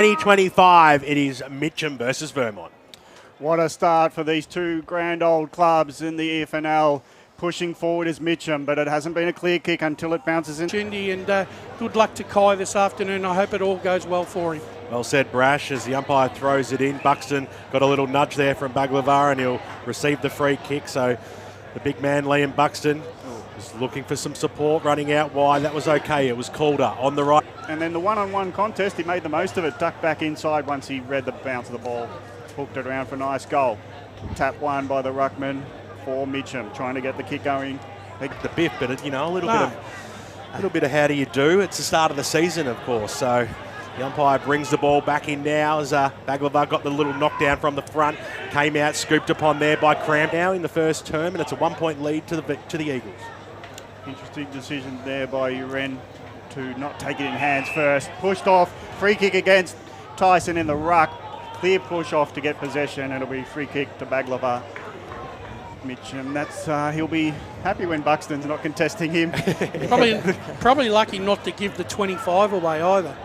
2025, it is Mitcham versus Vermont. What a start for these two grand old clubs in the EFNL. Pushing forward is Mitcham, but it hasn't been a clear kick until it bounces in. And good luck to Kai this afternoon. I hope it all goes well for him. Well said, Brash, as the umpire throws it in. Buxton got a little nudge there from Baglava, and he'll receive the free kick. So the big man, Liam Buxton, is looking for some support, running out wide. That was okay. It was Calder on the right. And then the one-on-one contest, he made the most of it. Ducked back inside once he read the bounce of the ball. Hooked it around for a nice goal. Tap one by the ruckman for Mitcham, trying to get the kick going. The biff, but you know, a little bit of how do you do? It's the start of the season, of course. So the umpire brings the ball back in now as Baglava got the little knockdown from the front, came out, scooped upon there by Cramp now in the first term, and it's a 1-point lead to the Eagles. Interesting decision there by Uren to not take it in hands first. Pushed off, free kick against Tyson in the ruck. Clear push off to get possession, and it'll be free kick to Baglava. Mitcham, he'll be happy when Buxton's not contesting him. probably lucky not to give the 25 away either.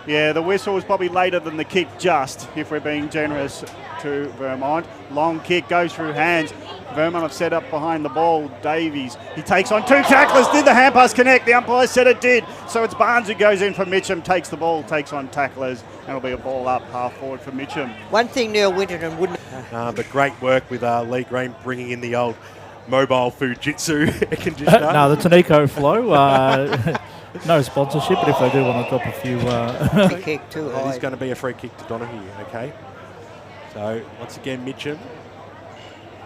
Yeah, the whistle was probably later than the kick, just, if we're being generous to Vermont. Long kick goes through hands. Vermont have set up behind the ball. Davies, he takes on two tacklers. Did the hand pass connect? The umpire said it did. So it's Barnes who goes in for Mitcham, takes the ball, takes on tacklers, and it'll be a ball up half forward for Mitcham. One thing Neil Winterton wouldn't... But great work with Lee Green bringing in the old mobile Fujitsu air conditioner. No, the Tanico Flow. No sponsorship, but if they do want to drop a few... Free kick too high. It is going to be a free kick to Donahue, okay? So, once again, Mitcham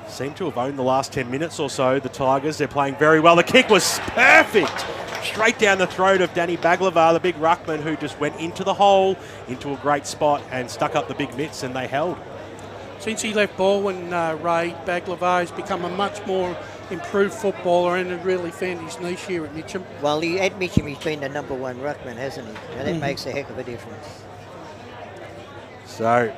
seem to have owned the last 10 minutes or so. The Tigers, they're playing very well. The kick was perfect. Straight down the throat of Danny Baglava, the big ruckman, who just went into the hole, into a great spot and stuck up the big mitts, and they held. Since he left Baldwin, Ray, Baglava has become a much more improved footballer and has really found his niche here at Mitcham. Well, at Mitcham he's been the number one ruckman, hasn't he? And that makes a heck of a difference. So,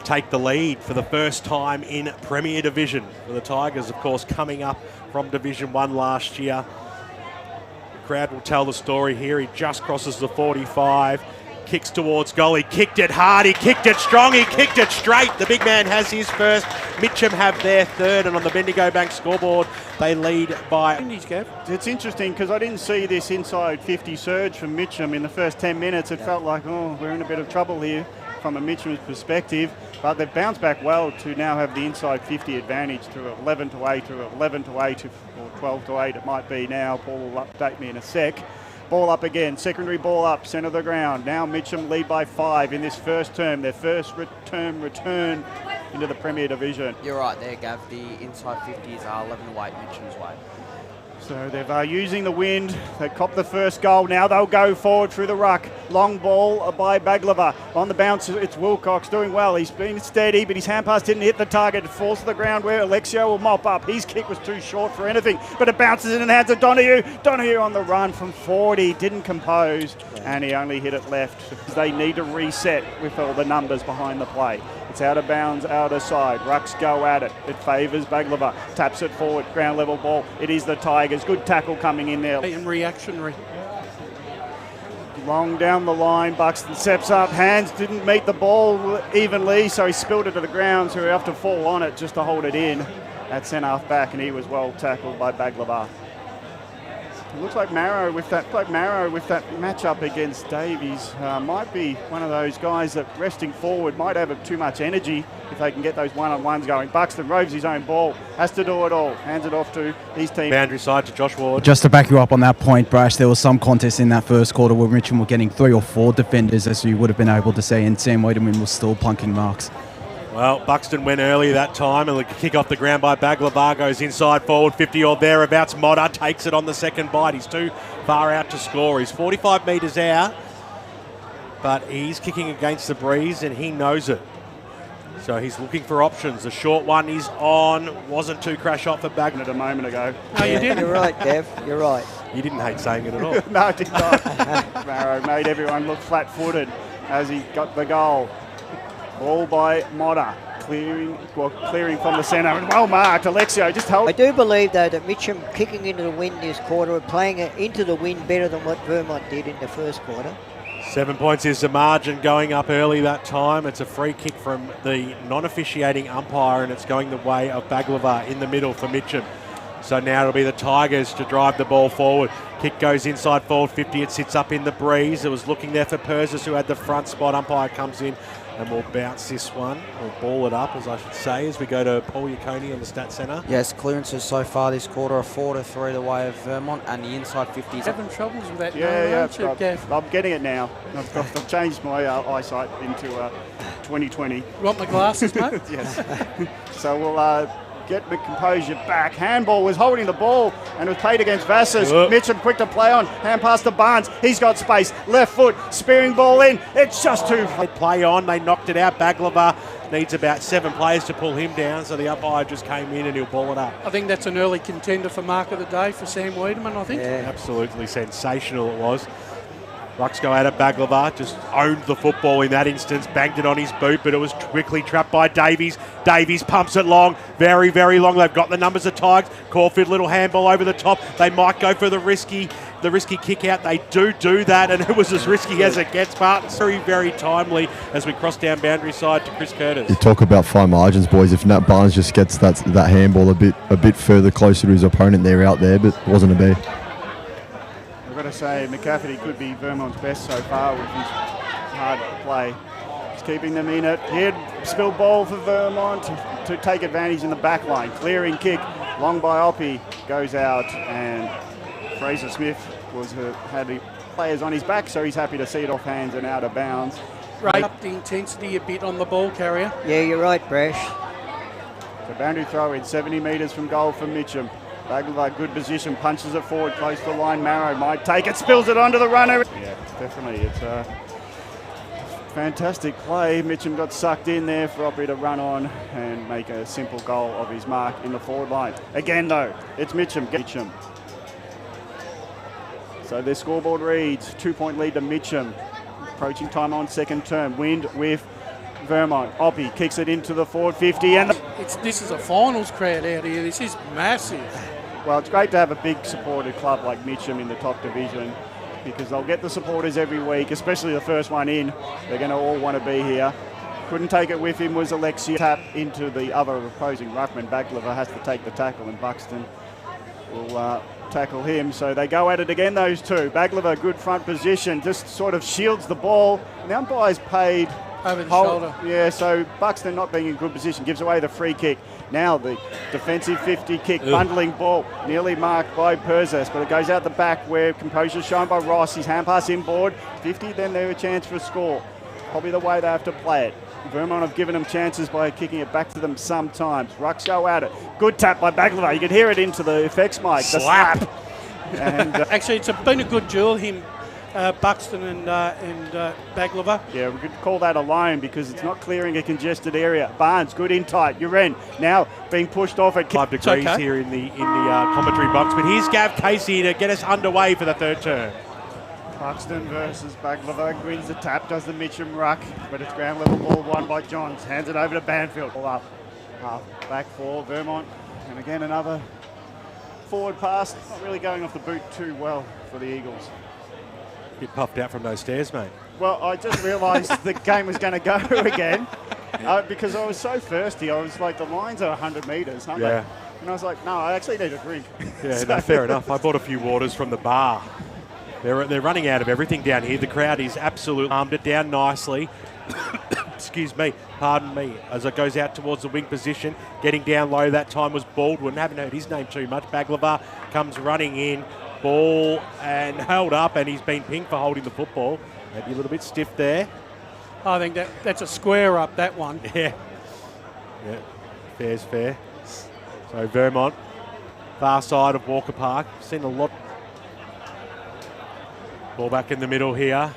take the lead for the first time in Premier Division for the Tigers, of course, coming up from Division 1 last year. The crowd will tell the story here. He just crosses the 45, kicks towards goal. He kicked it hard, he kicked it strong, he kicked it straight. The big man has his first. Mitcham have their third, and on the Bendigo Bank scoreboard, they lead by... It's interesting because I didn't see this inside 50 surge from Mitcham in the first 10 minutes. It felt like, oh, we're in a bit of trouble here from a Mitcham's perspective, but they've bounced back well to now have the inside 50 advantage to 11 to 8 to 11 to 8 or 12 to 8 it might be now. Paul will update me in a sec. Ball up again, secondary ball up, centre of the ground. Now Mitcham lead by 5 in this first term, their first return into the Premier Division. You're right there, Gav. The inside 50s are 11 to 8 Mitcham's way. So they're using the wind. They copped the first goal. Now they'll go forward through the ruck. Long ball by Baglava. On the bounce, it's Wilcox doing well. He's been steady, but his hand pass didn't hit the target. It falls to the ground where Alexio will mop up. His kick was too short for anything, but it bounces in the hands of Donahue. Donahue on the run from 40, didn't compose, and he only hit it left. They need to reset with all the numbers behind the play. It's out of bounds, outer side. Rucks go at it. It favours Baglava. Taps it forward. Ground level ball. It is the Tigers. Good tackle coming in there. And reactionary. Long down the line. Buxton steps up. Hands didn't meet the ball evenly, so he spilled it to the ground, so he have to fall on it just to hold it in. At centre half back, and he was well tackled by Baglava. It looks like Marrow with that matchup against Davies might be one of those guys that resting forward might have too much energy if they can get those one-on-ones going. Buxton roves his own ball, has to do it all, hands it off to his team. Boundary side to Josh Ward. Just to back you up on that point, Brash, there was some contest in that first quarter where Mitcham were getting 3 or 4 defenders, as you would have been able to see, and Sam Wiedemann was still plunking marks. Well, Buxton went early that time, and the kick off the ground by Baglava goes inside forward, 50 or thereabouts. Modder takes it on the second bite. He's too far out to score. He's 45 metres out, but he's kicking against the breeze, and he knows it. So he's looking for options. The short one is on. Wasn't too crash off for Baglava a moment ago. No, you didn't. You're right, Dev. You're right. You didn't hate saying it at all. No, I did not. Marrow made everyone look flat-footed as he got the goal. Ball by Modder, clearing from the centre, and well marked. Alexio just hold. I do believe, though, that Mitcham kicking into the wind this quarter and playing it into the wind better than what Vermont did in the first quarter. 7 points is the margin going up early that time. It's a free kick from the non-officiating umpire, and it's going the way of Baglava in the middle for Mitcham. So now it'll be the Tigers to drive the ball forward. Kick goes inside forward 50. It sits up in the breeze. It was looking there for Persis, who had the front spot. Umpire comes in and we'll bounce this one, or ball it up, as I should say, as we go to Paul Yaconi on the Stat Centre. Yes, clearances so far this quarter are 4-3 the way of Vermont, and the inside 50s. Having troubles with that. I'm getting it now. I've changed my eyesight into 2020. You want my glasses, mate? Yes. So we'll get the composure back. Handball was holding the ball and it was played against Vassas. Mitchum quick to play on. Hand pass to Barnes. He's got space. Left foot, spearing ball in. It's just too far. Play on. They knocked it out. Baglava needs about 7 players to pull him down, so the umpire just came in and he'll ball it up. I think that's an early contender for mark of the day for Sam Wiedemann, I think. Yeah, absolutely sensational it was. Rucks go out at Baglava, just owned the football in that instance, banged it on his boot, but it was quickly trapped by Davies. Davies pumps it long, very, very long. They've got the numbers of Tigers. Caulfield, little handball over the top. They might go for the risky kick out. They do that, and it was as risky as it gets. But very, very timely as we cross down boundary side to Chris Curtis. You talk about fine margins, boys. If Nat Barnes just gets that handball a bit further closer to his opponent, they're out there, but it wasn't a be. I've got to say, McCafferty could be Vermont's best so far with his hard play. He's keeping them in it. Here'd spill ball for Vermont to take advantage in the back line. Clearing kick, long by Oppie, goes out, and Fraser Smith had the players on his back, so he's happy to see it off hands and out of bounds. Rate up the intensity a bit on the ball carrier. Yeah, you're right, Brash. So boundary throw in 70 metres from goal for Mitchum. Baglava, good position, punches it forward, close to the line. Marrow might take it, spills it onto the runner. Yeah, definitely. It's a fantastic play. Mitchum got sucked in there for Oppie to run on and make a simple goal of his mark in the forward line. Again, though, it's Mitchum. So their scoreboard reads 2-point lead to Mitchum. Approaching time on second term. Wind with Vermont. Oppie kicks it into the forward 50. And this is a finals crowd out here. This is massive. well, it's great to have a big supported club like Mitchum in the top division, because they'll get the supporters every week, especially the first one in. They're going to all want to be here. Couldn't take it with him was Alexia. Tap into the other opposing ruckman. Baglava has to take the tackle, and Buxton will tackle him. So they go at it again, those two. Baglava, good front position, just sort of shields the ball. And the umpire's paid over the shoulder. Yeah, so Buxton not being in good position, gives away the free kick. Now the defensive 50 kick, bundling ball, nearly marked by Persis, but it goes out the back where composure shown by Ross. His hand pass inboard, 50, then they're a chance for a score. Probably the way they have to play it. Vermont have given them chances by kicking it back to them sometimes. Rucks go at it. Good tap by Baglava. You can hear it into the effects mic. The slap. And, actually, it's been a good duel, him, Buxton and Baglava. Yeah, we could call that alone because it's not clearing a congested area. Barnes, good in tight. Uren now being pushed off at 5 degrees here in the commentary box. But here's Gav Casey to get us underway for the third term. Buxton versus Baglava wins the tap, does the Mitchum ruck, but it's ground level ball won by Johns. Hands it over to Banfield. Ball up, half back for Vermont, and again another forward pass. Not really going off the boot too well for the Eagles. Bit puffed out from those stairs, mate. Well, I just realised the game was going to go again because I was so thirsty. I was like, the lines are 100 metres, aren't they? And I was like, no, I actually need a drink. Yeah, so. No, fair enough. I bought a few waters from the bar. They're running out of everything down here. The crowd is absolutely calmed it down nicely. Excuse me, pardon me, as it goes out towards the wing position. Getting down low that time was Baldwin. Haven't heard his name too much. Baglava comes running in. Ball and held up, and he's been pinged for holding the football. Maybe a little bit stiff there. I think that's a square up, that one. Yeah, fair's fair. So Vermont, far side of Walker Park. Seen a lot. Ball back in the middle here.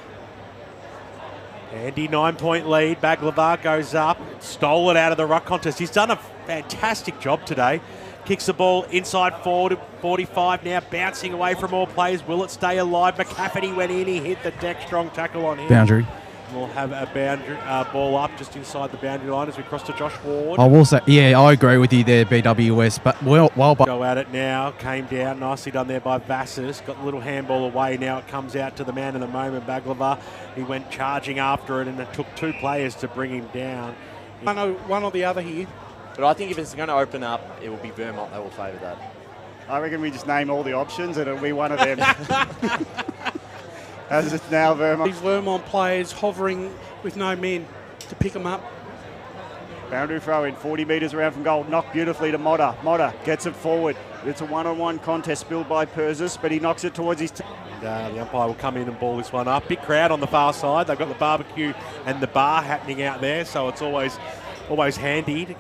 Andy, 9-point lead. Baglava goes up. Stole it out of the ruck contest. He's done a fantastic job today. Kicks the ball inside forward, 45 now, bouncing away from all players. Will it stay alive? McCafferty went in. He hit the deck. Strong tackle on him. Boundary. We'll have a boundary ball up just inside the boundary line as we cross to Josh Ward. I will say, yeah, I agree with you there, BWS. But Go at it now. Came down. Nicely done there by Vassis. Got the little handball away. Now it comes out to the man of the moment, Baglava. He went charging after it, and it took two players to bring him down. One or the other here. But I think if it's going to open up, it will be Vermont that will favour that. I reckon we just name all the options and it'll be one of them. As it's now Vermont. These Vermont players hovering with no men to pick them up. Boundary throw in, 40 metres around from goal. Knocked beautifully to Motta. Motta gets it forward. It's a one-on-one contest spilled by Persis, but he knocks it towards his... The umpire will come in and ball this one up. Big crowd on the far side. They've got the barbecue and the bar happening out there, so it's always handy to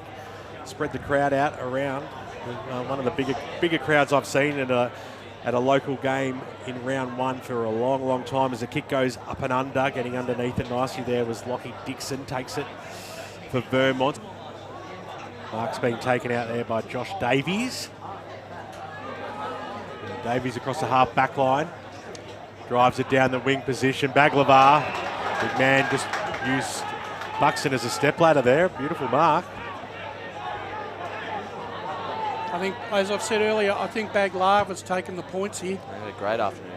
spread the crowd out around. One of the bigger crowds I've seen at a local game in round one for a long, long time. As the kick goes up and under, getting underneath it nicely there was Lockie Dixon, takes it for Vermont. Mark's being taken out there by Josh Davies. Davies across the half back line. Drives it down the wing position. Baglava, big man, just used Buxton as a stepladder there. Beautiful mark. I think, as I've said earlier, I think Baglava's taken the points here. Had a great afternoon.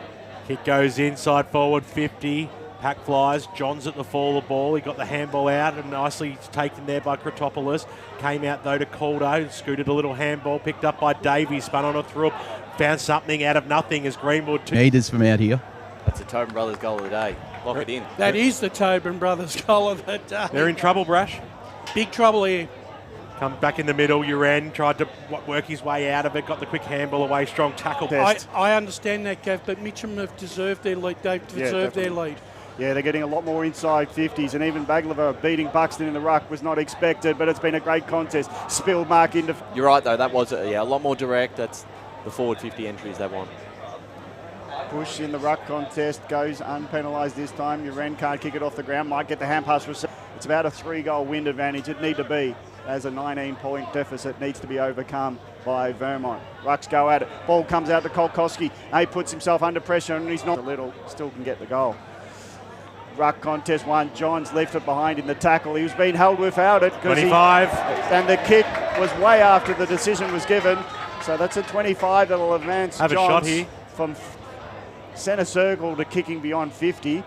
Kick goes inside forward 50. Pack flies. John's at the fall of the ball. He got the handball out and nicely taken there by Kratopoulos. Came out though to Caldo. Scooted a little handball. Picked up by Davies. Spun on a through. Found something out of nothing as Greenwood. Meters from out here. That's the Tobin Brothers goal of the day. Lock it in. That is the Tobin Brothers goal of the day. They're in trouble, Brash. Big trouble here. Come back in the middle. Uren tried to work his way out of it. Got the quick handball away. Strong tackle. I understand that, Gav, but Mitcham have deserved their lead. They've deserved their lead. Yeah, they're getting a lot more inside 50s, and even Baglava beating Buxton in the ruck was not expected, but it's been a great contest. Spilled mark into... You're right, though. That was a lot more direct. That's the forward 50 entries they want. Push in the ruck contest goes unpenalised this time. Uren can't kick it off the ground. Might get the hand pass. It's about a 3-goal wind advantage. It need to be, as a 19-point deficit needs to be overcome by Vermont. Rucks go at it. Ball comes out to Kolkowski. He puts himself under pressure and he's not a little. Still can get the goal. Ruck contest one. Johns left it behind in the tackle. He was being held without it. 25. And the kick was way after the decision was given. So that's a 25 that'll advance Have Johns a shot here. from centre circle to kicking beyond 50.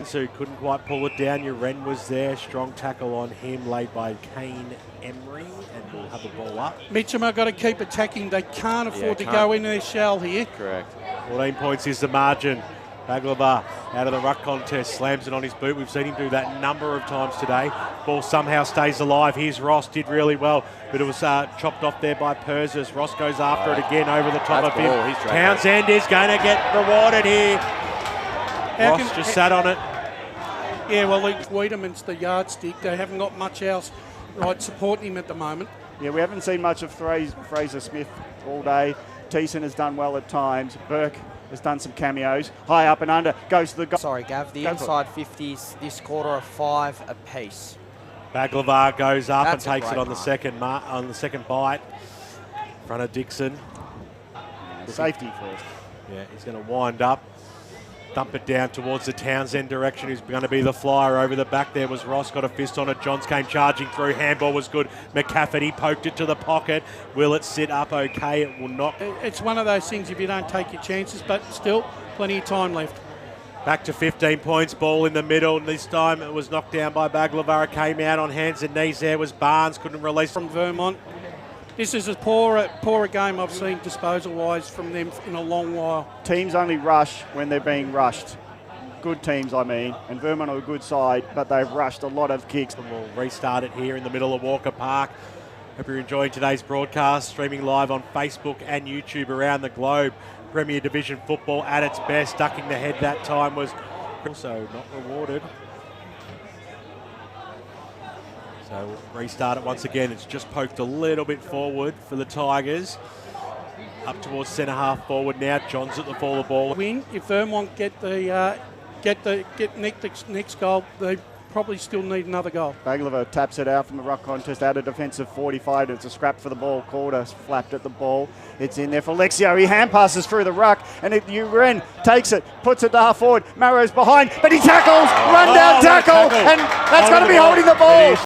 So couldn't quite pull it down. Uren was there. Strong tackle on him laid by Kane Emery, and we'll have the ball up. Mitcham have got to keep attacking. They can't afford to go in their shell here. Correct. 14 points is the margin. Baglava out of the ruck contest, slams it on his boot. We've seen him do that a number of times today. Ball somehow stays alive. Here's Ross, did really well, but it was chopped off there by Persis. Ross goes after it again over the top of him. Townsend is going to get rewarded here. Ross just sat on it. Yeah, well, Wiedemann's the yardstick. They haven't got much else supporting him at the moment. Yeah, we haven't seen much of Fraser Smith all day. Thiessen has done well at times. Burke has done some cameos. High up and under, goes to the goal. Sorry, Gav, the inside 50s this quarter are 5 apiece. Baglava goes up That's and takes it on mark. the second bite. In front of Dixon. Safety first. Yeah, he's going to wind up. Dump it down towards the Townsend direction. Who's going to be the flyer over the back there was Ross. Got a fist on it. Johns came charging through. Handball was good. McCafferty poked it to the pocket. Will it sit up okay? It will not. It's one of those things if you don't take your chances, but still plenty of time left. Back to 15 points. Ball in the middle. And this time it was knocked down by Baglava. It came out on hands and knees. There was Barnes. Couldn't release From Vermont. This is a poorer game I've seen disposal-wise from them in a long while. Teams only rush when they're being rushed. Good teams, I mean. And Vermont are a good side, but they've rushed a lot of kicks. And we'll restart it here in the middle of Walker Park. Hope you're enjoying today's broadcast. Streaming live on Facebook and YouTube around the globe. Premier Division football at its best. Ducking the head that time was also not rewarded. So we'll restart it once again. It's just poked a little bit forward for the Tigers. Up towards centre half forward now. John's at the fall of ball. Win if Vermont get next goal. They probably still need another goal. Baglava taps it out from the ruck contest at a defensive 45. It's a scrap for the ball. Corder flapped at the ball. It's in there for Lexio. He hand passes through the ruck, and Uren takes it, puts it half forward. Marrow's behind, but he tackles, run down tackle, and that's going to be holding the ball.